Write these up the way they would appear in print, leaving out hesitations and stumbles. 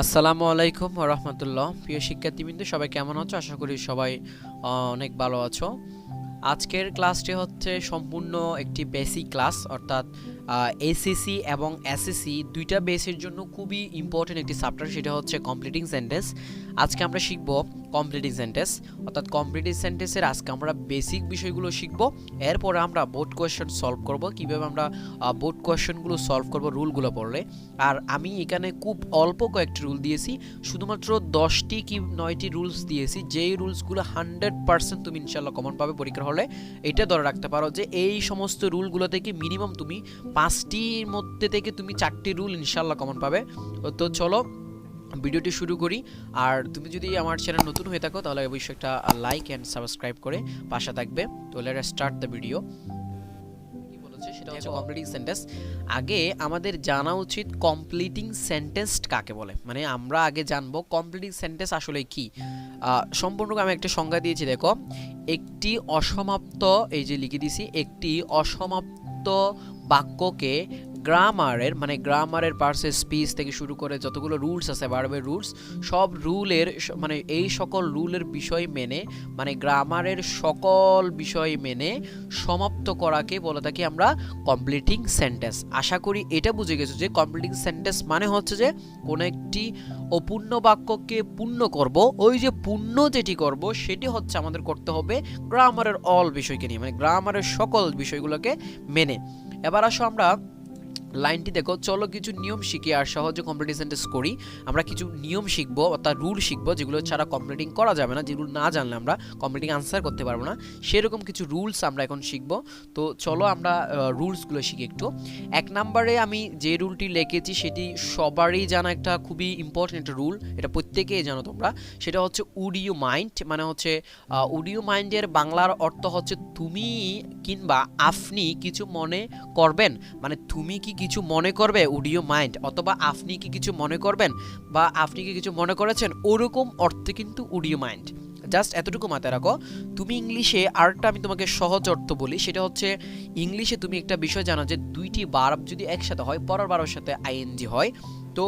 আসসালামু আলাইকুম ওয়া রাহমাতুল্লাহ। প্রিয় শিক্ষার্থীবৃন্দ, সবাই কেমন আছো? আশা করি সবাই অনেক ভালো আছো। আজকের ক্লাসটি হচ্ছে সম্পূর্ণ একটি বেসিক ক্লাস, অর্থাৎ এসিসি এবং এসএসসি দুইটা বেসের জন্য খুবই ইম্পর্টেন্ট একটি চ্যাপ্টার, সেটা হচ্ছে কমপ্লিটিং সেন্টেন্স। আজকে আমরা শিখব কমপ্লিটিং সেন্টেন্স, অর্থাৎ কমপ্লিটিং সেন্টেন্সের আজকে আমরা বেসিক বিষয়গুলো শিখব। এরপরে আমরা বোর্ড কোয়েশ্চেন সলভ করব, কীভাবে আমরা বোর্ড কোয়েশ্চেনগুলো সলভ করব রুলগুলো পড়লে। আর আমি এখানে খুব অল্প কয়েকটি রুল দিয়েছি, শুধুমাত্র 10টি কি 9টি রুলস দিয়েছি, যেই রুলসগুলো 100% তুমি ইনশাল্লাহ কমন পাবে পরীক্ষার হলে। এটা ধরে রাখতে পারো যে এই সমস্ত রুলগুলো থেকে মিনিমাম তুমি 5টির মধ্যে থেকে তুমি 4টি রুল ইনশাল্লাহ কমন পাবে। তো চলো ভিডিওটি শুরু করি। আর তুমি যদি আমার চ্যানেল নতুন হয়ে থাকো তাহলে অবশ্যই একটা লাইক অ্যান্ড সাবস্ক্রাইব করে পাশে থাকবে। তো লেটস স্টার্ট দ্য ভিডিও। কি বলেছে সেটা হচ্ছে কমপ্লিটিং সেন্টেন্স। আগে আমাদের জানা উচিত কমপ্লিটিং সেন্টেন্স কাকে বলে, মানে আমরা আগে জানবো কমপ্লিটিং সেন্টেন্স আসলে কি। সম্পূর্ণ আমি একটা সংজ্ঞা দিয়েছি, দেখো। একটি অসমাপ্ত, এই যে লিখে দিয়েছি, একটি অসমাপ্ত বাক্যকে গ্রামারের, মানে গ্রামারের পার্টস স্পিচ থেকে শুরু করে যতগুলো রুলস আছে, ভার্বের রুলস, সব রুলের মানে এই সকল রুলের বিষয় মেনে, মানে গ্রামারের সকল বিষয় মেনে সমাপ্ত করাকে বলে থাকি আমরা কমপ্লিটিং সেন্টেন্স। আশা করি এটা বুঝে গেছো যে কমপ্লিটিং সেন্টেন্স মানে হচ্ছে যে কোনো একটি অপূর্ণ বাক্যকে পূর্ণ করব। ওই যে পূর্ণ যেটি করব সেটি হচ্ছে আমাদের করতে হবে গ্রামারের অল বিষয়কে নিয়ে, মানে গ্রামারের সকল বিষয়গুলোকে মেনে। এবার আসো আমরা লাইনটি দেখো, চলো কিছু নিয়ম শিখি আর সহজে কমপ্লিটিং সেন্টেন্স করি। আমরা কিছু নিয়ম শিখবো, অর্থাৎ রুল শিখবো, যেগুলো ছাড়া কমপ্লিটিং করা যাবে না, যেগুলো না জানলে আমরা কমপ্লিটিং আনসার করতে পারবো না, সেরকম কিছু রুলস আমরা এখন শিখবো। তো চলো আমরা রুলসগুলো শিখি একটু। 1 নম্বরে আমি যে রুলটি লিখেছি সেটি সবারই জানা, একটা খুবই ইম্পর্টেন্ট একটা রুল, এটা প্রত্যেকেই জানো তোমরা। সেটা হচ্ছে উড ইউ মাইন্ড, মানে হচ্ছে উড ইউ মাইন্ডের বাংলার অর্থ হচ্ছে তুমি কিংবা আপনি কিছু মনে করবেন, মানে তুমি কি কিছু মনে করবে, উড ইউ মাইন্ড, অথবা আপনি কি কিছু মনে করবেন বা আপনি কি কিছু মনে করেছেন, ওরকম অর্থে কিন্তু উড ইউ মাইন্ড। জাস্ট এতটুকু মাথায় রাখো। তুমি ইংলিশে আরেকটা আমি তোমাকে সহজ অর্থ বলি, সেটা হচ্ছে ইংলিশে তুমি একটা বিষয় জানো যে দুইটি ভার্ব যদি একসাথে হয়, পরের ভার্বের সাথে আইএনজি হয়, তো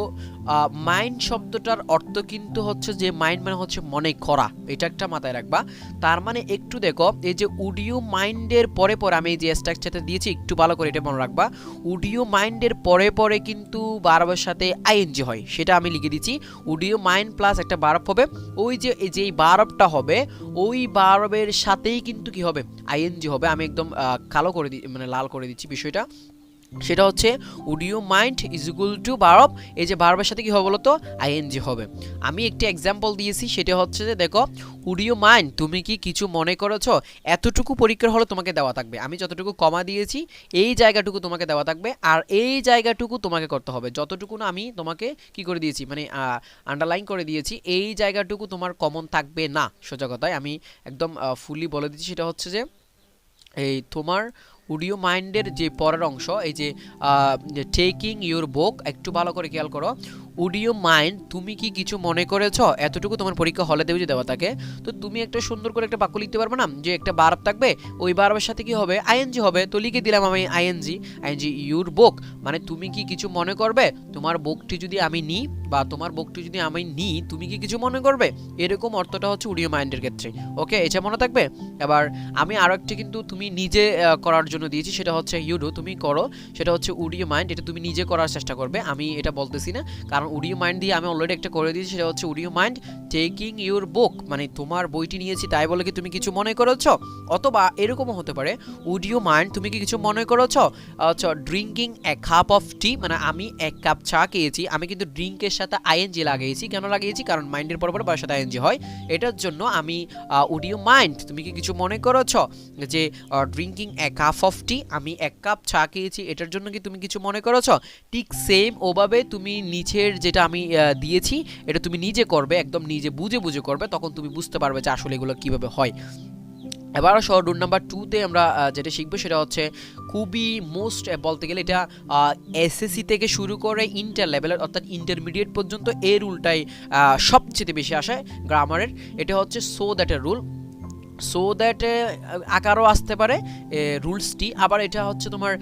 মাইন্ড শব্দটার অর্থ কিন্তু হচ্ছে যে মাইন্ড মানে হচ্ছে মনে করা, এটা একটা মাথায় রাখবা। তার মানে একটু দেখো, এই যে উড ইউ মাইন্ডের পরে পরে আমি এই যে স্ট্রাকচারটা দিয়েছি, একটু ভালো করে এটা মনে রাখবা। উড ইউ মাইন্ডের পরে পরে কিন্তু ভার্বের সাথে আইএনজি হয়, সেটা আমি লিখে দিচ্ছি। উড ইউ মাইন্ড প্লাস একটা ভার্ব হবে, ওই যে এই যে ভার্বটা হবে, ওই ভার্বের সাথেই কিন্তু কি হবে, আইএনজি হবে। আমি একদম কালো করে মানে লাল করে দিচ্ছি বিষয়টা। সেটা হচ্ছে would you mind is equal to verb, এই যে ভার্বের সাথে কি হবে বলতো, আইএনজি হবে। আমি একটি এক্সাম্পল দিয়েছি, সেটা হচ্ছে যে দেখো, উড ইউ মাইন্ড, তুমি কি কিছু মনে করেছো, এতটুকু পরীক্ষার হলে তোমাকে দেওয়া থাকবে, আমি যতটুকু কমা দিয়েছি এই জায়গাটুকু তোমাকে দেওয়া থাকবে, আর এই জায়গাটুকু তোমাকে করতে হবে, যতটুকু না আমি তোমাকে কি করে দিয়েছি, মানে আন্ডারলাইন করে দিয়েছি, এই জায়গাটুকু তোমার কমন থাকবে না। সোজা কথায় আমি একদম ফুলি বলে দিচ্ছি, সেটা হচ্ছে যে এই তোমার উড ইউ মাইন্ডের যে পরের অংশ, এই যে টেকিং ইউর বুক, একটু ভালো করে খেয়াল করো। উড ইউ মাইন্ড, তুমি কি কিছু মনে করেছো, এতটুকু তোমার পরীক্ষা হলে দেবে যে দেওয়া থাকে। তো তুমি একটা সুন্দর করে একটা বাক্য লিখতে পারবে না, যে একটা ভার্ব থাকবে, ওই ভার্বের সাথে কি হবে, আইএনজি হবে। তো লিখে দিলাম আমি আইএনজি, ইউর বুক, মানে তুমি কি কিছু মনে করবে, তোমার বুকটি যদি আমি নিই বা তোমার বুকটি যদি আমি নিই, তুমি কি কিছু মনে করবে, এরকম অর্থটা হচ্ছে উড ইউ মাইন্ডের ক্ষেত্রে। ওকে, এটা মনে থাকবে। এবার আমি আরো একটি কিন্তু তুমি নিজে করার জন্য দিয়েছি, সেটা হচ্ছে ইউ ডু, তুমি করো, সেটা হচ্ছে উড ইউ মাইন্ড, এটা তুমি নিজে করার চেষ্টা করবে, আমি এটা বলতেছি না, কারণ উড ইউ মাইন্ড দিয়ে আমি অলরেডি একটা করে দিয়েছি, সেটা হচ্ছে would you mind taking your book, মানে তোমার বইটি নিয়েছি তাই বলে কি তুমি কিছু মনে করেছো। অথবা এরকমও হতে পারে, উড ইউ মাইন্ড, তুমি কি কিছু মনে করেছো, আচ্ছা ড্রিঙ্কিং এ কাপ অফ টি, মানে আমি 1 কাপ চা খেয়েছি, আমি কিন্তু ড্রিঙ্কের সাথে আইএনজি লাগিয়েছি, কেন লাগিয়েছি, কারণ মাইন্ডের পর পর সাথে আইএনজি হয়, এটার জন্য আমি উড ইউ মাইন্ড, তুমি কি কিছু মনে করেছো যে ড্রিঙ্কিং এ কাপ অফ টি, আমি 1 কাপ চা খেয়েছি, এটার জন্য কি তুমি কিছু মনে করেছো। ঠিক সেম ওভাবে তুমি নিচের যেটা আমি দিয়েছি, এটা তুমি নিজে করবে, একদম নিজে বুঝে বুঝে করবে, তখন তুমি বুঝতে পারবে যে আসলে এগুলো কিভাবে হয়। এবার রুল নাম্বার 2তে আমরা যেটা শিখবো সেটা হচ্ছে খুবই মোস্ট বলতে গেলে এটা এসএসসি থেকে শুরু করে ইন্টার লেভেলের, অর্থাৎ ইন্টারমিডিয়েট পর্যন্ত এই রুলটাই সবচেয়ে বেশি আসে গ্রামারের। এটা হচ্ছে সো দ্যাট এর রুল। সো দ্যাট আকারও আসতে পারে রুলসটি, আবার এটা হচ্ছে তোমার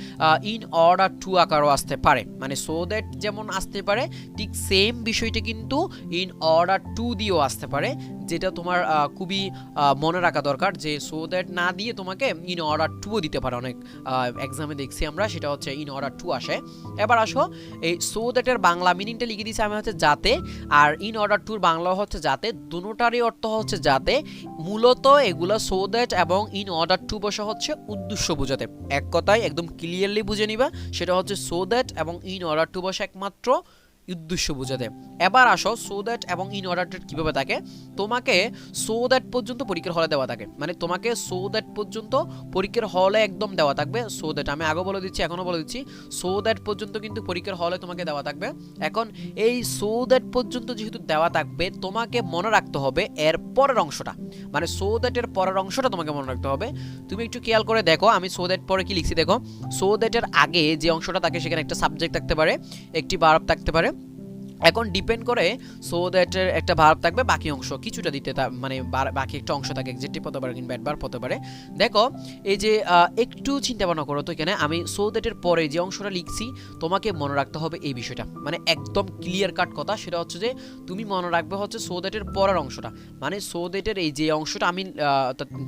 ইন অর্ডার টু আকারও আসতে পারে। মানে সো দ্যাট যেমন আসতে পারে ঠিক সেম বিষয়টা কিন্তু ইন অর্ডার টু দিয়েও আসতে পারে, যেটা তোমার খুবই মনে রাখা দরকার যে সো দ্যাট না দিয়ে তোমাকে ইন অর্ডার টুও দিতে পারে। অনেক এক্সামে দেখছি আমরা, সেটা হচ্ছে ইন অর্ডার টু আসে। এবার আসো এই সো দ্যাটের বাংলা মিনিংটা লিখে দিয়েছি আমি হচ্ছে যাতে, আর ইন অর্ডার টুর বাংলা হচ্ছে যাতে, দুটোটারই অর্থ হচ্ছে যাতে। মূলত এগুলো সো দ্যাট এবং ইন অর্ডার টু বসা হচ্ছে উদ্দেশ্য বোঝাতে। এক কথায় একদম ক্লিয়ারলি বুঝে নিবা, সেটা হচ্ছে সো দ্যাট এবং ইন অর্ডার টু বসা একমাত্র উদ্দেশ্য বোঝাতে। এবার আসো সো দ্যাট এবং ইন অর্ডার টু কীভাবে থাকে। তোমাকে সো দ্যাট পর্যন্ত পরীক্ষার হলে দেওয়া থাকে, মানে তোমাকে সো দ্যাট পর্যন্ত পরীক্ষার হলে একদম দেওয়া থাকবে। সো দ্যাট আমি আগে বলে দিচ্ছি, এখনও বলে দিচ্ছি, সো দ্যাট পর্যন্ত কিন্তু পরীক্ষার হলে তোমাকে দেওয়া থাকবে। এখন এই সো দ্যাট পর্যন্ত যেহেতু দেওয়া থাকবে, তোমাকে মনে রাখতে হবে এর পরের অংশটা, মানে সো দ্যাটের পরের অংশটা তোমাকে মনে রাখতে হবে। তুমি একটু খেয়াল করে দেখো আমি সো দ্যাট পরে কি লিখছি দেখো। সো দ্যাটের আগে যে অংশটা থাকে সেখানে একটা সাবজেক্ট থাকতে পারে, একটি ভার্ব থাকতে পারে। এখন ডিপেন্ড করে সো দ্যাটের একটা ভার্ব থাকবে, বাকি অংশ কিছুটা দিতে মানে বাকি একটা অংশ থাকে, এক্সেক্টিভ হতে পারে কিংবা অ্যাডভার্ব হতে পারে। দেখো এই যে একটু চিন্তা ভাবনা করো তো, এখানে আমি সো দ্যাটের পরে যে অংশটা লিখছি তোমাকে মনে রাখতে হবে এই বিষয়টা, মানে একদম ক্লিয়ার কাট কথা। সেটা হচ্ছে যে তুমি মনে রাখবে হচ্ছে সো দ্যাটের পরের অংশটা, মানে সো দ্যাটের এই যে অংশটা আমি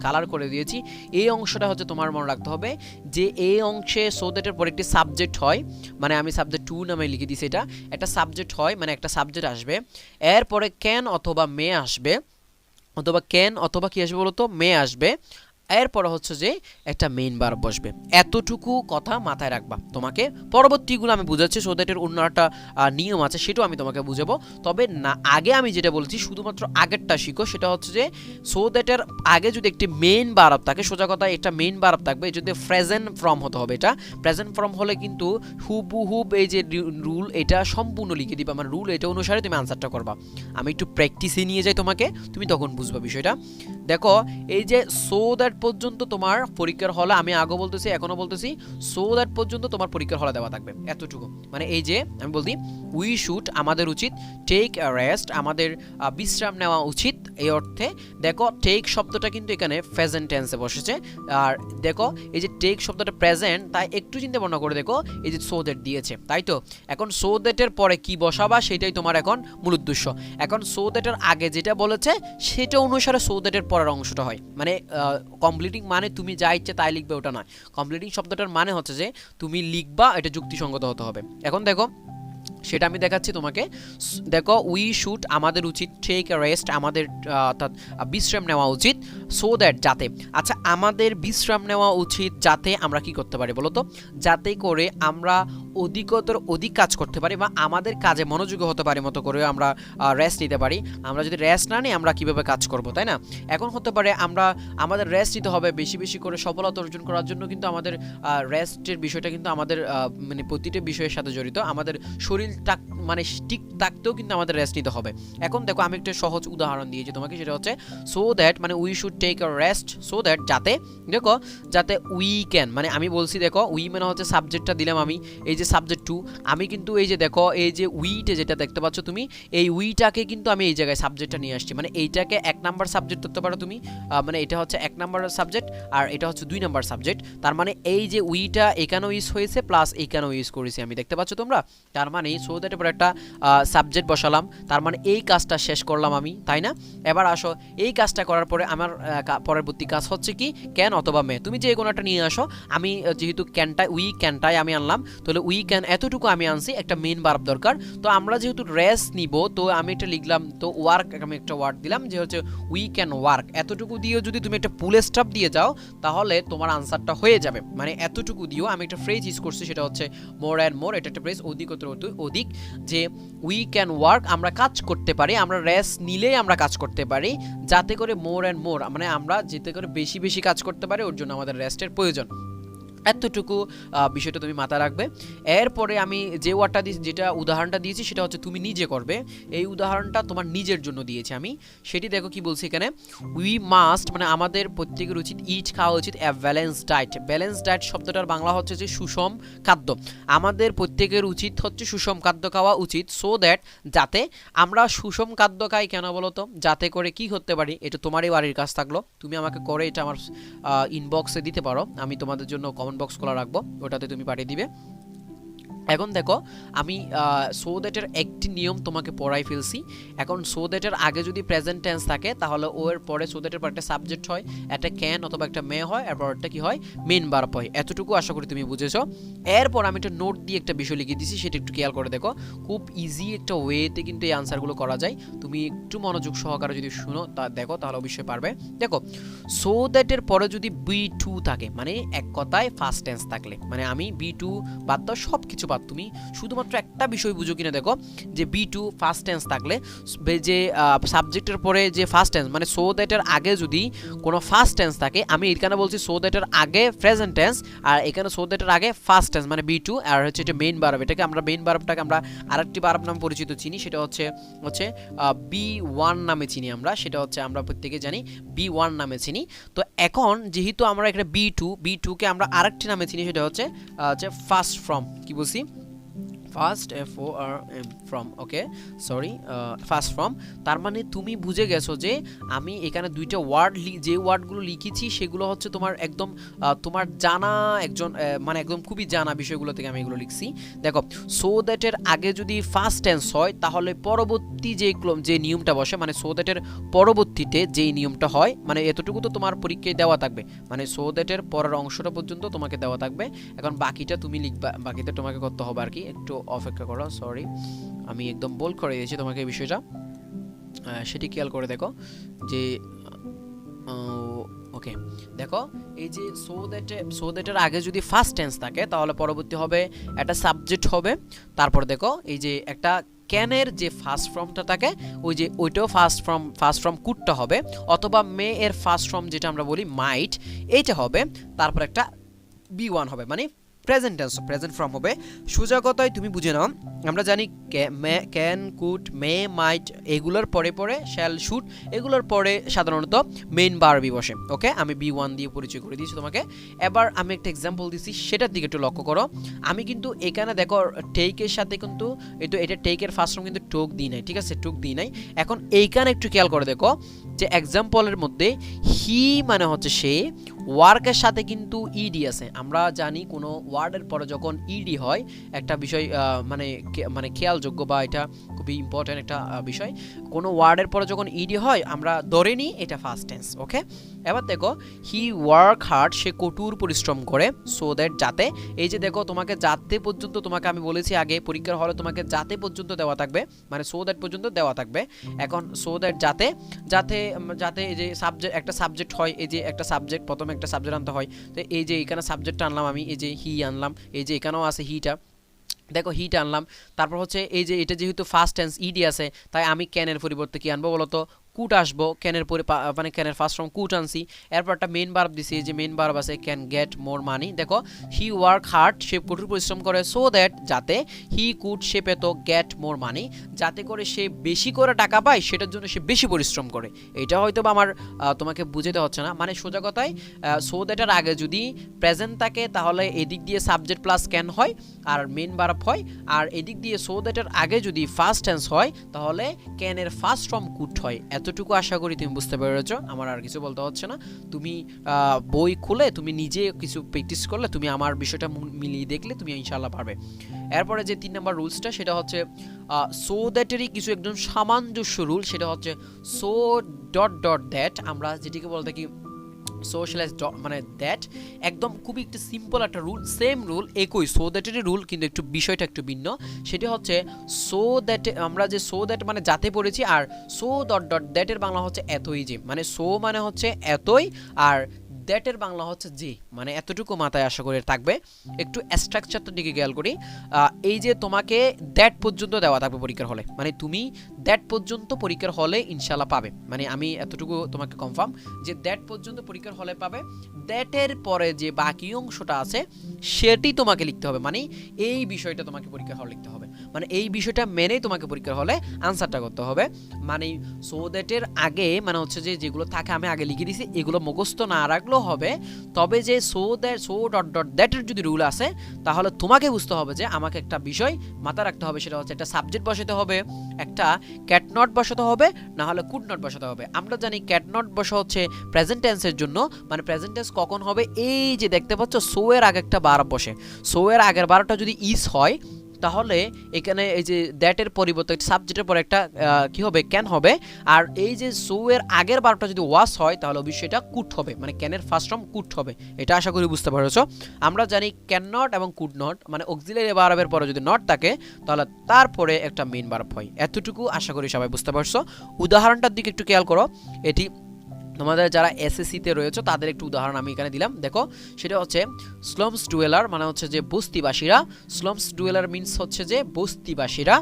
কালার করে দিয়েছি, এই অংশটা হচ্ছে তোমার মনে রাখতে হবে যে এই অংশে সো দ্যাটের পরে একটি সাবজেক্ট হয়, মানে আমি সাবজেক্ট টু নামে লিখে দিয়েছি, এটা একটা সাবজেক্ট হয়, মানে একটা সাবজেক্ট আসবে, এরপরে ক্যান অথবা মে আসবে, অথবা ক্যান অথবা কি আসবে বলতো, মে আসবে, এরপরে হচ্ছে যে একটা মেইন ভার্ব বসবে। এতটুকু কথা মাথায় রাখবা। তোমাকে পরবর্তীগুলো আমি বুঝাচ্ছি, সো দ্যাটের অন্য একটা নিয়ম আছে সেটাও আমি তোমাকে বুঝাবো। তবে না আগে আমি যেটা বলছি শুধুমাত্র আগেরটা শিখো, সেটা হচ্ছে যে সো দ্যাটের আগে যদি একটি মেইন ভার্ব থাকে, সোজা কথা একটা মেইন ভার্ব থাকবে, যদি প্রেজেন্ট ফর্ম হতে হবে। এটা প্রেজেন্ট ফর্ম হলে কিন্তু হুবহুব এই যে রুল এটা সম্পূর্ণ লিখে দিবা, মানে রুল এটা অনুসারে তুমি আনসারটা করবা। আমি একটু প্র্যাকটিসে নিয়ে যাই তোমাকে, তুমি তখন বুঝবা বিষয়টা। দেখো এই যে সো দ্যাট পর্যন্ত তোমার পরীক্ষার হলে, আমি আগে বলতেছি এখনো বলতেছি, সো দ্যাট পর্যন্ত তোমার পরীক্ষার হলে দেওয়া থাকবে এতটুকু। মানে এই যে আমি বলছি উই শুড আমাদের উচিত, টেক আ রেস্ট আমাদের বিশ্রাম নেওয়া উচিত, এই অর্থে। দেখো টেক শব্দটা কিন্তু এখানে প্রেজেন্ট টেন্সে বসেছে, আর দেখো এই যে টেক শব্দটা প্রেজেন্ট, তাই একটু চিন্তা ভাবনা করে দেখো এই যে সো দ্যাট দিয়েছে, তাই তো। এখন সো দ্যাটের পরে কি বসাবা সেটাই তোমার এখন মূল উদ্দেশ্য। এখন সো দ্যাটের আগে যেটা বলেছে সেটা অনুসারে সো দ্যাটের পরের অংশটা হয়, মানে কমপ্লিটিং মানে তুমি যা ইচ্ছে তাই লিখবে ওটা নয়। কমপ্লিটিং শব্দটার মানে হচ্ছে যে তুমি লিখবা, এটা যুক্তিসঙ্গত হতে হবে। এখন দেখো সেটা আমি দেখাচ্ছি তোমাকে। দেখো উই শুড আমাদের উচিত, টেক এ রেস্ট আমাদের অর্থাৎ বিশ্রাম নেওয়া উচিত, সো দ্যাট যাতে। আচ্ছা আমাদের বিশ্রাম নেওয়া উচিত যাতে আমরা কি করতে পারি বলো তো, যাতে করে আমরা অধিকতর অধিক কাজ করতে পারি বা আমাদের কাজে মনোযোগী হতে পারি মতো করে আমরা রেস্ট নিতে পারি। আমরা যদি রেস্ট না নিই আমরা কিভাবে কাজ করব, তাই না? এখন হতে পারে আমাদের রেস্ট নিতে হবে বেশি বেশি করে সফলতা অর্জন করার জন্য, কিন্তু আমাদের রেস্টের বিষয়টা কিন্তু আমাদের মানে প্রতিটা বিষয়ের সাথে জড়িত। আমাদের শরীর মানে ঠিক থাকতেও কিন্তু আমাদের রেস্ট নিতে হবে। এখন দেখো আমি একটা সহজ উদাহরণ দিয়েছি তোমাকে, সেটা হচ্ছে সো দ্যাট মানে we should take a rest so that যাতে, দেখো যাতে উই ক্যান, মানে আমি বলছি দেখো উই মানে হচ্ছে সাবজেক্টটা দিলাম আমি, এই যে সাবজেক্ট টু, আমি কিন্তু এই যে দেখো এই যে উইটে যেটা দেখতে পাচ্ছ তুমি, এই উইটাকে কিন্তু আমি এই জায়গায় সাবজেক্টটা নিয়ে আসছি, মানে এইটাকে এক নাম্বার সাবজেক্ট করতে পারো তুমি, মানে এটা হচ্ছে এক নাম্বার সাবজেক্ট আর এটা হচ্ছে দুই নাম্বার সাবজেক্ট। তার মানে এই যে উইটা এখানেও ইউজ হয়েছে প্লাস এইখানেও ইউজ করেছি আমি, দেখতে পাচ্ছ তোমরা। তার মানে সো দ্যাট এর একটা সাবজেক্ট বসালাম, তার মানে এই কাজটা শেষ করলাম আমি, তাই না? এবার আসো এই কাজটা করার পরে আমার পরবর্তী কাজ হচ্ছে কি ক্যান অথবা মে, তুমি যে কোনো একটা নিয়ে আসো। আমি যেহেতু উই ক্যানটাই আমি আনলাম, তাহলে উই ক্যান এতটুকু আমি আনছি, একটা মেইন ভার্ব দরকার। তো আমরা যেহেতু রেস্ট নিব তো আমি এটা লিখলাম, তো ওয়ার্ক আমি একটা ওয়ার্ড দিলাম যে হচ্ছে উই ক্যান ওয়ার্ক। এতটুকু দিয়েও যদি তুমি একটা ফুল স্টপ দিয়ে যাও তাহলে তোমার আনসারটা হয়ে যাবে, মানে এতটুকু দিও। আমি একটা ফ্রেজ ইউজ করছি সেটা হচ্ছে মোর অ্যান্ড মোর, এটা একটা ফ্রেজ অধিকতর অধিক, যে উই ক্যান ওয়ার্ক আমরা কাজ করতে পারি, আমরা রেস্ট নিলেই আমরা কাজ করতে পারি, যাতে করে মোর অ্যান্ড মোর মানে আমরা যাতে করে বেশি বেশি কাজ করতে পারি, ওর জন্য আমাদের রেস্টের প্রয়োজন। এতটুকু বিষয়টা তুমি মাথায় রাখবে। এরপরে আমি যে ওয়ার্ডটা দিয়েছি, যেটা উদাহরণটা দিয়েছি সেটা হচ্ছে তুমি নিজে করবে। এই উদাহরণটা তোমার নিজের জন্য দিয়েছি আমি। সেটি দেখো কি বলছি এখানে, উই মাস্ট মানে আমাদের প্রত্যেকের উচিত ইট খাওয়া উচিত এ ব্যালেন্স ডায়েট। ব্যালেন্স ডায়েট শব্দটার বাংলা হচ্ছে যে সুষম খাদ্য। আমাদের প্রত্যেকের উচিত হচ্ছে সুষম খাদ্য খাওয়া উচিত, সো দ্যাট যাতে আমরা সুষম খাদ্য খাই। কেন বলো তো? যাতে করে কি করতে পারি, এটা তোমারই বাড়ির কাজ থাকলো, তুমি আমাকে করে এটা আমার ইনবক্সে দিতে পারো, আমি তোমাদের জন্য কমেন্ট বক্স খোলা রাখবো, ওটাতে তুমি পাঠিয়ে দিবে। এখন দেখো আমি সো দ্যাটের একটি নিয়ম তোমাকে পড়াই ফেলছি। এখন সো দ্যাটের আগে যদি প্রেজেন্ট টেন্স থাকে তাহলে ও এর পরে সো দ্যাটের পর একটা সাবজেক্ট হয়, একটা ক্যান অথবা একটা মে হয়, এরপর একটা কি হয়, মেইন ভার্ব হয়। এতটুকু আশা করি তুমি বুঝেছো। এরপর আমি একটা নোট দিয়ে একটা বিষয় লিখে দিয়েছি, সেটা একটু খেয়াল করে দেখো। খুব ইজি একটা ওয়েতে কিন্তু এই আনসারগুলো করা যায়, তুমি একটু মনোযোগ সহকারে যদি শুনো তা দেখো তাহলে অবশ্যই পারবে। দেখো সো দ্যাটের পরে যদি বি টু থাকে, মানে এক কথায় ফার্স্ট টেন্স থাকলে, মানে আমি বি টু বাদ দাও, সব কিছু বাদ, তুমি শুধুমাত্র একটা বিষয় বুঝো কিনা দেখো, যে বি টু ফার্স্ট টেন্স থাকলে যে সাবজেক্টের পরে যে ফার্স্ট টেন্স মানে সো দ্যাটের আগে যদি কোনো ফার্স্ট টেন্স থাকে, আমি এখানে বলছি সো দ্যাটের আগে প্রেজেন্ট টেন্স, আর এখানে সো দ্যাটের আগে ফার্স্ট টেন্স মানে বি টু, আর হচ্ছে এটা মেইন ভার্ব। এটাকে আমরা মেইন ভার্বটাকে আমরা আরেকটি ভার্ব নামে পরিচিত চিনি, সেটা হচ্ছে বি ওয়ান নামে চিনি আমরা, সেটা হচ্ছে আমরা প্রত্যেকে জানি বি ওয়ান নামে চিনি। তো এখন যেহেতু আমরা এখানে বি টুকে আমরা আরেকটি নামে চিনি, সেটা হচ্ছে ফার্স্ট ফ্রম, কি বলছি, first FORM from, okay sorry, first from. তার মানে তুমি বুঝে গেছো যে আমি এখানে দুইটা ওয়ার্ড যে ওয়ার্ডগুলো লিখেছি সেগুলো হচ্ছে তোমার একদম তোমার জানা একজন মানে একদম খুবই জানা বিষয়গুলো থেকে আমি এগুলো লিখছি। দেখো সো দ্যাটের আগে যদি ফার্স্ট টেন্স হয় তাহলে পরবর্তী যে নিয়মটা বসে, মানে সো দ্যাটের পরবর্তীতে যেই নিয়মটা হয়, মানে এতটুকু তো তোমার পরীক্ষায় দেওয়া থাকবে, মানে সো দ্যাটের পরের অংশটা পর্যন্ত তোমাকে দেওয়া থাকবে। এখন বাকিটা তুমি লিখবা, বাকিটা তোমাকে করতে হবে আর কি, একটু অপেক্ষা করো, সরি আমি একদম বোল্ড করে দিয়েছি তোমাকে এই বিষয়টা, সেটি খেয়াল করে দেখো যে ওকে। দেখো এই যে সো দ্যাটের আগে যদি ফার্স্ট টেন্স থাকে তাহলে পরবর্তী হবে একটা সাবজেক্ট হবে, তারপর দেখো এই যে একটা ক্যানের যে ফার্স্ট ফর্মটা থাকে ওই যে ওইটাও ফার্স্ট ফর্ম কুডটা হবে, অথবা মে এর ফার্স্ট ফর্ম যেটা আমরা বলি মাইট, এইটা হবে, তারপর একটা বি ওয়ান হবে, মানে প্রেজেন্ট টেন্স প্রেজেন্ট ফর্ম হবে। সোজা কথায় তুমি বুঝে নাও, আমরা জানি ক্যান কুড মে মাইট এগুলোর পরে পরে শ্যাল শুড এগুলোর পরে সাধারণত মেইন ভার্বই বসে। ওকে, আমি বি ওয়ান দিয়ে পরিচয় করে দিয়েছি তোমাকে। এবার আমি একটা এক্সাম্পল দিচ্ছি, সেটার দিকে একটু লক্ষ্য করো। আমি কিন্তু এখানে দেখো টেকের সাথে কিন্তু এটা টেকের ফার্স্ট ফর্ম কিন্তু টোক দিই নাই, ঠিক আছে, টোক দিই নাই। এখন এইখানে একটু খেয়াল করে দেখো যে এক্সাম্পলের মধ্যে হি মানে হচ্ছে সে, ওয়ার্কের সাথে কিন্তু ইডি আছে। আমরা জানি কোনো ওয়ার্ডের পরে যখন ইডি হয় একটা বিষয় মানে খেয়ালযোগ্য বা এটা খুবই ইম্পর্টেন্ট একটা বিষয়, কোনো ওয়ার্ডের পরে যখন ইডি হয় আমরা ধরে নিই এটা ফার্স্ট টেন্স। ওকে, এবার দেখো হি ওয়ার্ক হার্ড, সে কঠোর পরিশ্রম করে, সো দ্যাট যাতে, এই যে দেখো তোমাকে যাতে পর্যন্ত, তোমাকে আমি বলেছি আগে পরীক্ষার হলে তোমাকে যাতে পর্যন্ত দেওয়া থাকবে, মানে সো দ্যাট পর্যন্ত দেওয়া থাকবে। এখন সো দ্যাট যাতে যাতে যাতে এই যে সাবজেক্ট একটা সাবজেক্ট হয়, এই যে একটা সাবজেক্ট প্রথমে একটা সাবজেক্ট আনতে হয়, তো এই যে এখানে সাবজেক্টটা আনলাম আমি, এই যে হি আনলাম, এই যে এখানেও আছে হিটা, দেখো হিট আনলাম, তারপর হচ্ছে এই যে এটা যেহেতু ফার্স্ট টেন্স ইডি আছে তাই আমি ক্যানের পরিবর্তে কি আনবো বলতো, কুট আসবো, ক্যানের পরে মানে ক্যানের ফার্স্ট ফর্ম কুট আনছি, এরপর একটা মেইন ভার্ব দিছি, যে মেইন ভার্ব আছে ক্যান গেট মোর মানি। দেখো হি ওয়ার্ক হার্ড, সে কঠোর পরিশ্রম করে, সো দ্যাট যাতে হি কুড সে পেত গেট মোর মানি, যাতে করে সে বেশি করে টাকা পায় সেটার জন্য সে বেশি পরিশ্রম করে। এটা হয়তো বা আমার তোমাকে বুঝাতে হচ্ছে না, মানে সোজা কথায় সো দ্যাটের আগে যদি প্রেজেন্ট থাকে তাহলে এদিক দিয়ে সাবজেক্ট প্লাস ক্যান হয় আর মেইন ভার্ব হয়, আর এদিক দিয়ে সো দ্যাটের আগে যদি ফার্স্ট টেন্স হয় তাহলে ক্যানের ফার্স্ট ফর্ম কুড হয়। এতটুকু আশা করি তুমি বুঝতে পেরেছো, আমার আর কিছু বলতে হচ্ছে না। তুমি বই খুলে তুমি নিজে কিছু প্র্যাকটিস করলে, তুমি আমার বিষয়টা মিলিয়ে দেখলে তুমি ইনশাআল্লাহ পারবে। এরপরে যে 3 নম্বর রুলসটা সেটা হচ্ছে সো দ্যাটেরই কিছু একদম সামঞ্জস্য রুল, সেটা হচ্ছে সো ডট ডট দ্যাট, আমরা যেটিকে বলে থাকি সোশ্যালাইজ মানে দ্যাট, একদম খুবই একটু সিম্পল একটা রুল, সেম রুল একই সো দ্যাটেরই রুল, কিন্তু একটু বিষয়টা একটু ভিন্ন। সেটা হচ্ছে সো দ্যাট, আমরা যে সো দ্যাট মানে যাতে পড়েছি, আর সো ডট ডট দ্যাটের বাংলা হচ্ছে এতই, যে মানে সো মানে হচ্ছে এতই, আর দ্যাটের বাংলা হচ্ছে যে, মানে এতটুকু মাথায় আশা করে থাকবে। একটু স্ট্রাকচারটার দিকে খেয়াল করি। এই যে তোমাকে দ্যাট পর্যন্ত দেওয়া থাকবে পরীক্ষার হলে, মানে তুমি দ্যাট পর্যন্ত পরীক্ষার হলে ইনশাল্লাহ পাবে, মানে আমি এতটুকু তোমাকে কনফার্ম যে দ্যাট পর্যন্ত পরীক্ষার হলে পাবে। দ্যাটের পরে যে বাকি অংশটা আছে সেটি তোমাকে লিখতে হবে, মানে এই বিষয়টা তোমাকে পরীক্ষার হলে লিখতে হবে, মানে এই বিষয়টা মেনেই তোমাকে পরীক্ষার হলে আনসারটা করতে হবে। মানে সো দ্যাটের আগে মানে হচ্ছে যে যেগুলো থাকে আমি আগে লিখে দিছি, এগুলো মুখস্থ না রাখলেও হবে, তবে যে so that so dot dot দ্যাটের যদি রুল আছে তাহলে তোমাকে বুঝতে হবে যে আমাকে একটা বিষয় মাথায় রাখতে হবে, সেটা হচ্ছে একটা সাবজেক্ট বসাতে হবে, একটা ক্যাট নট বসাতে হবে, না হলে কুড নট বসাতে হবে। আমরা জানি ক্যাট নট বসা হচ্ছে প্রেজেন্ট টেন্সের জন্য, মানে প্রেজেন্ট টেন্স কখন হবে, এই যে দেখতে পাচ্ছ সো এর আগে একটা বার বসে, সো এর আগের বারটা যদি ইস হয় তাহলে এখানে এই যে দ্যাটের পরিবর্তে সাবজেক্টের পরে একটা কি হবে, ক্যান হবে। আর এই যে সো এর আগের বারটা যদি ওয়াস হয় তাহলে অবশ্যই এটা কুড হবে, মানে ক্যানের ফার্স্ট ফর্ম কুড হবে। এটা আশা করি বুঝতে পারছো। আমরা জানি ক্যান নট এবং কুড নট মানে অক্সিলারি ভার্বের পরে যদি নট থাকে তাহলে তারপরে একটা মেইন ভার্ব হয়। এতটুকু আশা করি সবাই বুঝতে পারছো। উদাহরণটার দিকে একটু খেয়াল করো। এটি তোমাদের যারা এসএসসিতে রয়েছে তাদের একটু উদাহরণ আমি এখানে দিলাম, দেখো। সেটা হচ্ছে স্লামস ডুয়েলার মানে হচ্ছে যে বস্তিবাসীরা, স্লামস ডুয়েলার মিন্স হচ্ছে যে বস্তিবাসীরা।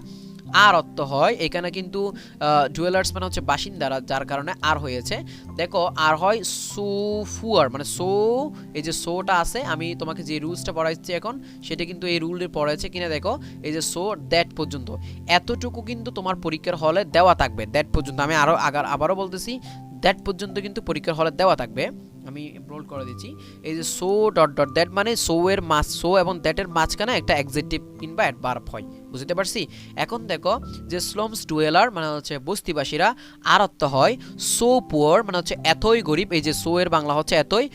আর অর্থ হয় এখানে কিন্তু ডুয়েলার্স মানে হচ্ছে বাসিন্দারা, যার কারণে আর হয়েছে। দেখো আর হয় সোফুয়ার মানে সো, এই যে সোটা আছে আমি তোমাকে যে রুলসটা পড়াইছি এখন সেটা কিন্তু এই রুলে পড়াইছে কিনা দেখো, এই যে সো দ্যাট পর্যন্ত এতটুকু কিন্তু তোমার পরীক্ষার হলে দেওয়া থাকবে। দ্যাট পর্যন্ত আমি আবারও বলতেছি, দ্যাট পর্যন্ত কিন্তু পরীক্ষার হলে দেওয়া থাকবে। আমি বোল্ড করে দিচ্ছি, এই যে সো ডট ডট দ্যাট মানে সো এর সো এবং দ্যাটের মাঝখানে একটা অ্যাডজেক্টিভ কিংবা অ্যাডভার্ব হয়, বুঝতে পারছি। এখন দেখো যে স্লামস ডুয়েলার মানে হচ্ছে বস্তিবাসীরা, আর অর্থ হয় সো পুয়ার মানে হচ্ছে এতই গরিব, এই যে সো এর বাংলা হচ্ছে এতই,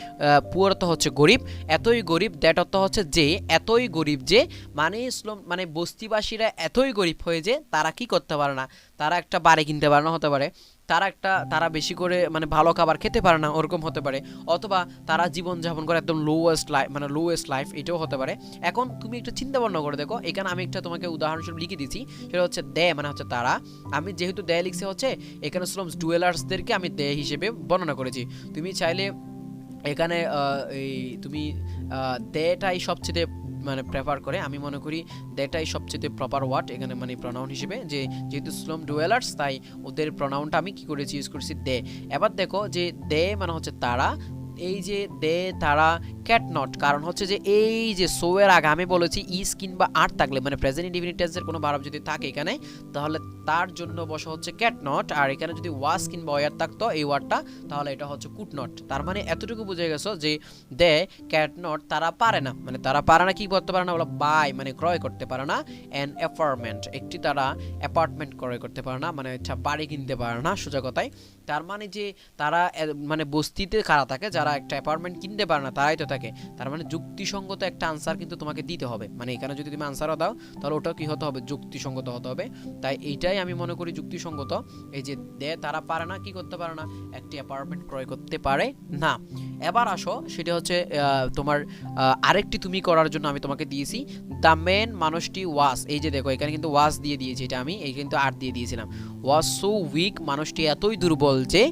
পুয়ার অর্থ হচ্ছে গরিব, এতই গরিব, দ্যাট অর্থ হচ্ছে যে, এতই গরিব যে, মানে মানে বস্তিবাসীরা এতই গরিব হয়ে যে তারা কি করতে পারে না, তারা একটা বাড়ি কিনতে পারে না, হতে পারে তারা বেশি করে মানে ভালো খাবার খেতে পারে না, ওরকম হতে পারে, অথবা তারা জীবনযাপন করে একদম লোয়েস্ট লাইফ মানে লোয়েস্ট লাইফ, এটাও হতে পারে। এখন তুমি একটু চিন্তা ভাবনা করে দেখো, এখানে আমি একটা তোমাকে উদাহরণস্বরূপ লিখে দিচ্ছি, সেটা হচ্ছে দে মানে হচ্ছে তারা, আমি যেহেতু দে লিখছে হচ্ছে এখানে স্লামস ডুয়েলার্সদেরকে আমি দে হিসেবে বর্ণনা করেছি। তুমি চাইলে এখানে এই তুমি দেটাই সবচেয়ে মানে প্রেফার করে, আমি মনে করি দেটাই সবচেয়ে প্রপার ওয়ার্ড এখানে মানে প্রনাউন হিসেবে, যে যেহেতু স্লাম ডুয়েলার্স তাই ওদের প্রনাউনটা আমি কি করেছি, ইউজ করেছি দে। এবার দেখো যে দে মানে হচ্ছে তারা, এই যে দে তারা ক্যাট নট, কারণ হচ্ছে যে এই যে সো এর আগে আমি বলেছি ইস কিংবা আর থাকলে মানে প্রেজেন্ট ইনডিফিনিট টেন্সের কোনো ভার্ব যদি থাকে এখানে তাহলে তার জন্য বসা হচ্ছে ক্যাট নট, আর এখানে যদি ওয়াস কিংবা ওয়ার থাকতো এই ওয়ার্ডটা তাহলে এটা হচ্ছে কুড নট। তার মানে এতটুকু বুঝে গেছো যে দে ক্যাট নট তারা পারে না, মানে তারা পারে না কি করতে পারে না, বলো বাই মানে ক্রয় করতে পারে না, অ্যান অ্যাপার্টমেন্ট একটি তারা অ্যাপার্টমেন্ট ক্রয় করতে পারে না, মানে একটা বাড়ি কিনতে পারে না সোজা কথায়। তার মানে যে তারা মানে বস্তিতে কারা থাকে, যারা একটা অ্যাপার্টমেন্ট কিনতে পারে না তারাই তো থাকে। তার মানে যুক্তিসঙ্গত একটা আনসার কিন্তু তোমাকে দিতে হবে, মানে এখানে যদি তুমি আনসারও দাও তাহলে ওটা কি হতে হবে, যুক্তিসঙ্গত হতে হবে। তাই এইটাই আমি মনে করি যুক্তিসঙ্গত, এই যে দে তারা পারে না কি করতে পারে না, একটি অ্যাপার্টমেন্ট ক্রয় করতে পারে না। এবার আসো সেটা হচ্ছে তোমার আরেকটি তুমি করার জন্য আমি তোমাকে দিয়েছি দ্য মেন মানুষটি ওয়াস, এই যে দেখো এখানে কিন্তু ওয়াস দিয়ে দিয়েছি, এটা আমি এই কিন্তু আর দিয়ে দিয়েছিলাম, ওয়াস সো উইক মানুষটি এতই দুর্বল যে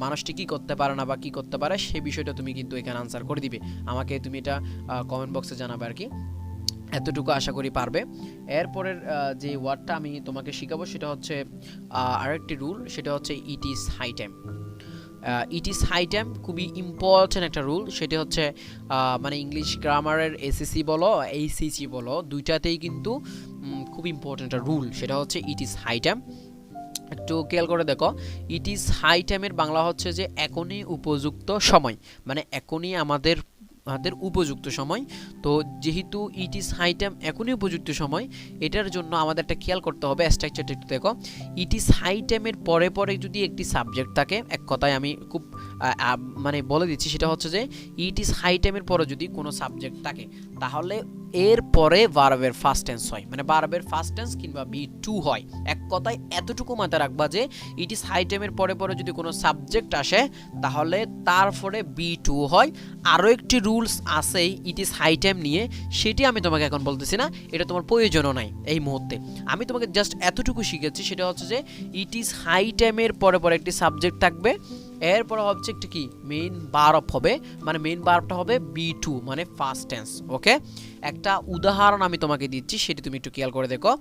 মানুষটি কি করতে পারে না বা কি করতে পারে সেই বিষয়টা তুমি কিন্তু এখানে আনসার করে দিবে, আমাকে তুমি এটা কমেন্ট বক্সে জানাবে আর কি। এতটুকু আশা করি পারবে। এরপরের যে ওয়ার্ডটা আমি তোমাকে শেখাবো সেটা হচ্ছে আরেকটি রুল, সেটা হচ্ছে it is high time. It is high time খুবই ইম্পর্টেন্ট একটা রুল, সেটা হচ্ছে মানে ইংলিশ গ্রামারের এসএসসি বলো এইচএসসি বলো দুইটাতেই কিন্তু খুব ইম্পর্টেন্ট একটা রুল, সেটা হচ্ছে ইট ইজ হাই টাইম। একটু খেয়াল করে দেখো, ইট ইজ হাই টাইমের বাংলা হচ্ছে যে এখনই উপযুক্ত সময়, মানে এখনই আমাদের উপযুক্ত সময়। তো যেহেতু ইট ইজ হাই টাইম এখনই উপযুক্ত সময়, এটার জন্য আমাদের একটা খেয়াল করতে হবে, স্ট্রাকচারটা একটু দেখো। ইট ইজ হাই টাইমের পরে পরে যদি একটি সাবজেক্ট থাকে, এক কথায় আমি খুব মানে বলে দিচ্ছি, সেটা হচ্ছে যে ইট ইজ হাই টাইমের পরে যদি কোনো সাবজেক্ট থাকে তাহলে এর পরে ভার্বের ফার্স্ট টেন্স হয়, মানে ভার্বের ফার্স্ট টেন্স কিংবা বি টু হয়। এক কথায় এতটুকু মাথায় রাখবা যে ইট ইজ হাই টাইমের পরে পরে যদি কোনো সাবজেক্ট আসে তাহলে তারপরে বি টু হয়। আরও একটি রুলস আছে ইট ইজ হাই টাইম নিয়ে, সেটি আমি তোমাকে এখন বলতেছি না, এটা তোমার প্রয়োজনও নাই এই মুহূর্তে। আমি তোমাকে জাস্ট এতটুকু শিখেছি, সেটা হচ্ছে যে ইট ইজ হাই টাইমের পরে পরে একটি সাবজেক্ট থাকবে, এরপরে অবজেক্ট কি মেইন ভার্ব হবে, মানে মেইন ভার্বটা হবে বি টু মানে ফার্স্ট টেন্স। ওকে, একটা উদাহরণ আমি তোমাকে দিচ্ছি, সেটি তুমি একটু খেয়াল করে দেখো।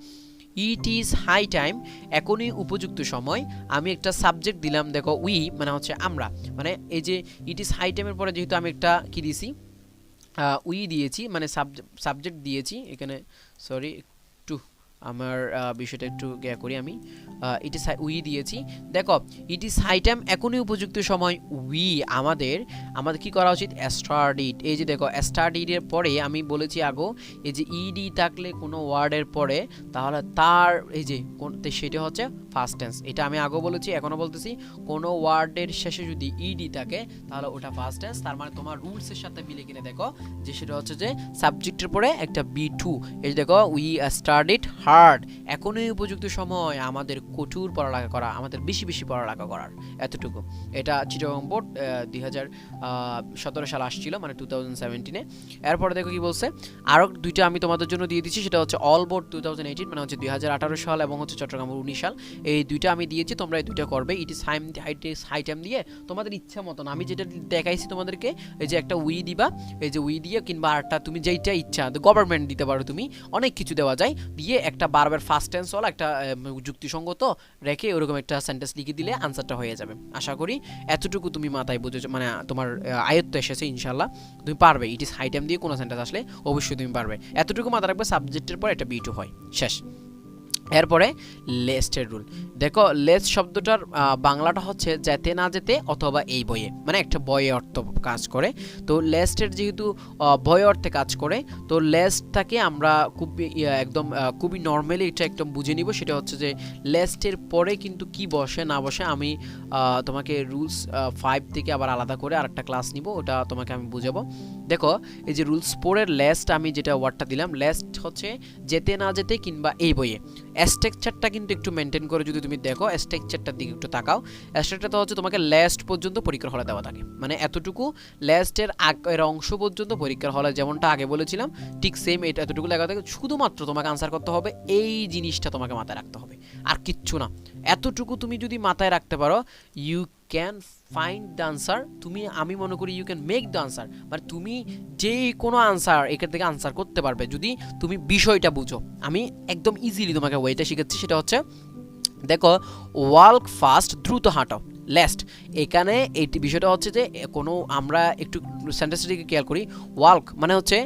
ইট ইজ হাই টাইম, এখনই উপযুক্ত সময়। আমি একটা সাবজেক্ট দিলাম, দেখো উই মানে হচ্ছে আমরা, মানে এই যে ইট ইজ হাই টাইমের পরে যেহেতু আমি একটা কি দিয়েছি, উই দিয়েছি, মানে সাবজেক্ট দিয়েছি এখানে। সরি, একটু আমার বিষয়টা একটু গ্যা করি আমি। ইট ইজ উই দিয়েছি, দেখো ইট ইজ হাই টাইম, এখনই উপযুক্ত সময়। উই আমাদের কি করা উচিত, স্টাডিড। এই যে দেখো স্টাডিডের পরে আমি বলেছি আগো, এই যে ইডি থাকলে কোনো ওয়ার্ডের পরে তাহলে তার এই যে সেটা হচ্ছে ফার্স্ট টেন্স। এটা আমি আগেও বলেছি, এখনও বলতেছি, কোনো ওয়ার্ডের শেষে যদি ইডি থাকে তাহলে ওটা ফার্স্ট টেন্স। তার মানে তোমার রুলসের সাথে মিলে কিনে দেখো যে সেটা হচ্ছে যে সাবজেক্টের পরে একটা বি টু। এই যে দেখো উই স্টাডিড হার্ড, এখনই উপযুক্ত সময় আমাদের কঠোর পড়ালেখা করা, আমাদের বেশি বেশি পড়ালেখা করার, এতটুকু। এটা চিটাগং বোর্ড 2017 সালে আসছিল, মানে 2017-এ। এরপরে দেখো কি বলছে, আরও দুইটা আমি তোমাদের জন্য দিয়ে দিচ্ছি, সেটা হচ্ছে অল বোর্ড 2018, মানে হচ্ছে 2018 সাল, এবং হচ্ছে চট্টগ্রাম 19 সাল। এই দুইটা আমি দিয়েছি, তোমরা এই দুইটা করবে। ইট ইজ হাই টাইম দিয়ে তোমাদের ইচ্ছা মতন, আমি যেটা দেখাইছি তোমাদেরকে, এই যে একটা উই দিবা, এই যে উই দিয়ে, কিংবা আরটা তুমি যেইটা ইচ্ছা, গভর্নমেন্ট দিতে পারো, তুমি অনেক কিছু দেওয়া যায়, দিয়ে একটা বারবার ফার্স্ট টেন্স হল একটা যুক্তিসঙ্গত রেখে ওরকম একটা সেন্টেন্স লিখে দিলে আনসারটা হয়ে যাবে। আশা করি এতটুকু তুমি মাথায় বুঝেছো, মানে তোমার আয়ত্ত এসেছে, ইনশাল্লাহ তুমি পারবে। ইট ইজ হাই টাইম দিয়ে কোনো সেন্টেন্স আসলে অবশ্যই তুমি পারবে, এতটুকু মাথায় রাখবে। সাবজেক্টের পর একটা বি টু হয়, শেষ। এরপরে লেস্টের রুল, দেখো লেস্ট শব্দটার বাংলাটা হচ্ছে যেতে না যেতে অথবা এই বইয়ে, মানে একটা বইয়ে অর্থ কাজ করে। তো লেস্টের যেহেতু বইয়ে অর্থে কাজ করে, তো লেস্টটাকে আমরা একদম খুবই নর্মালি এটা একদম বুঝে নিব। সেটা হচ্ছে যে লেস্টের পরে কিন্তু কি বসে না বসে আমি তোমাকে রুলস 5 থেকে আবার আলাদা করে আরেকটা ক্লাস নিব, ওটা তোমাকে আমি বুঝাবো। দেখো এই যে রুলস 4-এর লেস্ট, আমি যেটা ওয়ার্ডটা দিলাম, লেস্ট হচ্ছে যেতে না যেতে কিংবা এই বইয়ে। স্ট্রাকচারটা কিন্তু একটু মেনটেন করে যদি তুমি দেখো, স্ট্রাকচারটার দিকে একটু তাকাও। স্ট্রাকচারটা হচ্ছে তোমাকে লাস্ট পর্যন্ত পরীক্ষার হলে দেওয়া থাকে, মানে এতটুকু লাস্টের আগের অংশ পর্যন্ত পরীক্ষার হলে যেমনটা আগে বলেছিলাম ঠিক সেম এটা এতটুকু লেখা থাকে। শুধুমাত্র তোমাকে আনসার করতে হবে, এই জিনিসটা তোমাকে মাথায় রাখতে হবে, আর কিচ্ছু না। এতটুকু তুমি যদি মাথায় রাখতে পারো, you can find the answer. আমি মনে করি you can make the answer, মানে তুমি যে কোনো আনসার এখান থেকে আনসার করতে পারবে যদি তুমি বিষয়টা বুঝো। আমি একদম ইজিলি তোমাকে ওয়েটা শিখাচ্ছি, সেটা হচ্ছে দেখো ওয়াল্ক ফাস্ট, দ্রুত হাঁটো। লেস্ট, এখানে এই বিষয়টা হচ্ছে যে কোনো আমরা একটু সেন্টেন্সটিকে খেয়াল করি, ওয়াল্ক মানে হচ্ছে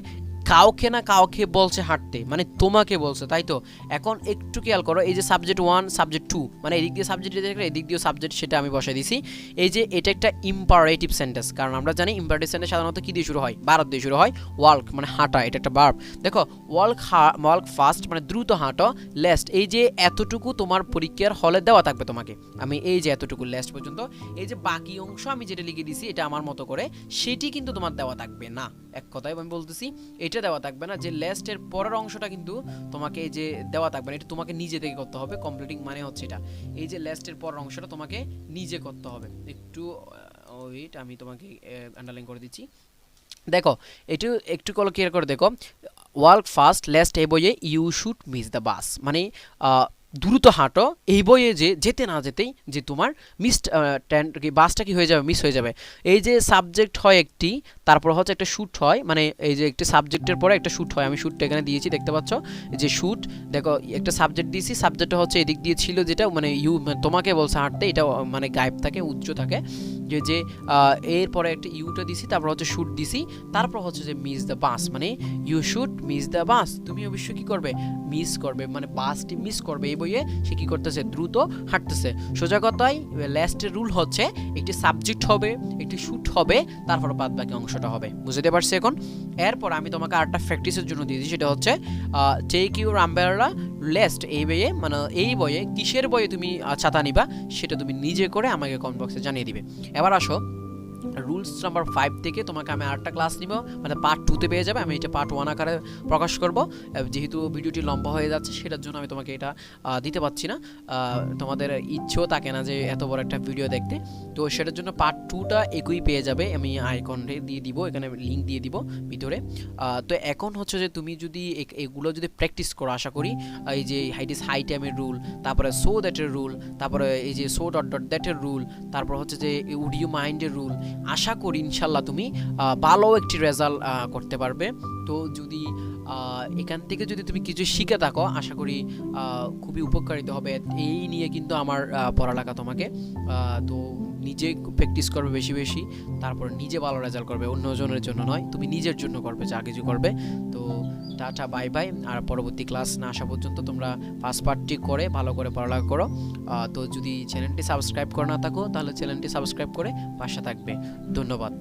কাউকে না কাউকে বলছে হাঁটতে, মানে তোমাকে বলছে, তাই তো। এখন একটু খেয়াল করো, এই যে সাবজেক্ট 1 সাবজেক্ট 2, মানে এদিক দিয়ে সাবজেক্ট দেখলে এদিক দিয়ে সাবজেক্ট, সেটা আমি বসাই দিছি। এই যে এটা একটা ইম্পারেটিভ সেন্টেন্স, কারণ আমরা জানি ইম্পারেটিভ সেন্টেন্স সাধারণত কি দিয়ে শুরু হয়, ভার্ব দিয়ে শুরু হয়। ওয়াল্ক মানে হাঁটা, এটা একটা ভার্ব। দেখো ওয়াল্ক ফাস্ট মানে দ্রুত হাঁটো। লেস্ট, এই যে এতটুকু তোমার পরীক্ষার হলে দেওয়া থাকবে তোমাকে। আমি এই যে এতটুকু লেস্ট পর্যন্ত, এই যে বাকি অংশ আমি যেটা লিখে দিছি এটা আমার মতো করে, সেটি কিন্তু তোমার দেওয়া থাকবে না। এক কথায় আমি বলতেছি এটা দেওয়া থাকবে না, যে লেস্টের পরের অংশটা কিন্তু তোমাকে এই যে দেওয়া থাকবে না, এটা তোমাকে নিজে থেকে করতে হবে। কমপ্লিটিং মানে হচ্ছে এটা, এই যে লেস্টের পরের অংশটা তোমাকে নিজে করতে হবে। একটু ওয়েট, আমি তোমাকে আন্ডারলাইন করে দিচ্ছি। দেখো একটু ক্লিয়ার করে দেখো, ওয়ার্ক ফাস্ট লেস্ট এই বইয়ে you should miss the bus, মানে দ্রুত হাঁটো। এই বইয়ে যে যেতে না যেতেই যে তোমার বাসটা কি হয়ে যাবে, মিস হয়ে যাবে। এই যে সাবজেক্ট হয় একটি, তারপর হচ্ছে একটা শুট হয়, মানে এই যে একটা সাবজেক্টের পরে একটা শুট হয়। আমি শুটটা এখানে দিয়েছি, দেখতে পাচ্ছ যে শুট। দেখো একটা সাবজেক্ট দিয়েছি, সাবজেক্টটা হচ্ছে এদিক দিয়ে ছিল, যেটা মানে তোমাকে বলছে হাঁটতে, এটা মানে গায়েব থাকে, উজ্জ্ব থাকে। যে এরপরে একটা ইউটা দিছি, তারপর হচ্ছে শুট দিছি, তারপর হচ্ছে যে মিস দ্য বাস, মানে you should miss the bus. তুমি অবশ্যই কি করবে, মিস করবে, মানে বাসটি মিস করবে। এই বইয়ে সে কি করতেছে, দ্রুত হাঁটতেছে। সোজা কথায় লাস্টের রুল হচ্ছে একটি সাবজেক্ট হবে, একটি শুট হবে, তারপর বাদ বাকি অংশটা হবে। বুঝতে পারছি এখন? এরপর আমি তোমাকে আরেকটা প্র্যাকটিসের জন্য দিয়েছি, সেটা হচ্ছে টেক ইউর আমব্রেলা লেস্ট। এই বইয়ে মানে এই বইয়ে কিসের বইয়ে তুমি ছাতা নিবা সেটা তুমি নিজে করে আমাকে কমেন্ট বক্সে জানিয়ে দিবে। এবার আসো, রুলস নাম্বার 5 থেকে তোমাকে আমি আরেকটা ক্লাস নিব, মানে পার্ট 2 তে পেয়ে যাবে। আমি এটা পার্ট 1 আকারে প্রকাশ করব, যেহেতু ভিডিওটি লম্বা হয়ে যাচ্ছে সেটার জন্য আমি তোমাকে এটা দিতে পারছি না। তোমাদের ইচ্ছেও থাকে না যে এত বড় একটা ভিডিও দেখতে, তো সেটার জন্য পার্ট 2টা একই পেয়ে যাবে। আমি আইকনে দিয়ে দিব, এখানে লিংক দিয়ে দিব ভিতরে। তো এখন হচ্ছে যে তুমি যদি এগুলো যদি প্র্যাকটিস করো, আশা করি এই যে হাই টাইমের রুল, তারপরে সো দ্যাটের রুল, তারপরে এই যে সো ডট ডট দ্যাটের রুল, তারপর হচ্ছে যে উড ইউ মাইন্ডের রুল, আশা করি ইনশাল্লাহ তুমি ভালো একটি রেজাল্ট করতে পারবে। তো যদি এখান থেকে যদি তুমি কিছু শিখে থাকো, আশা করি খুবই উপকারিত হবে। এই নিয়ে কিন্তু আমার পড়ালেখা তোমাকে। তো নিজে প্র্যাকটিস করবে বেশি বেশি, তারপর নিজে ভালো রেজাল্ট করবে, অন্যজনের জন্য নয়, তুমি নিজের জন্য করবে যা কিছু করবে। তো টাটা বাই বাই, আর পরবর্তী ক্লাস না আসা পর্যন্ত তোমরা ফার্স্ট পার্টটি করে ভালো করে পড়ালেখা করো। তো যদি চ্যানেলটি সাবস্ক্রাইব করে না থাকো তাহলে চ্যানেলটি সাবস্ক্রাইব করে পাশে থাকবে। ধন্যবাদ।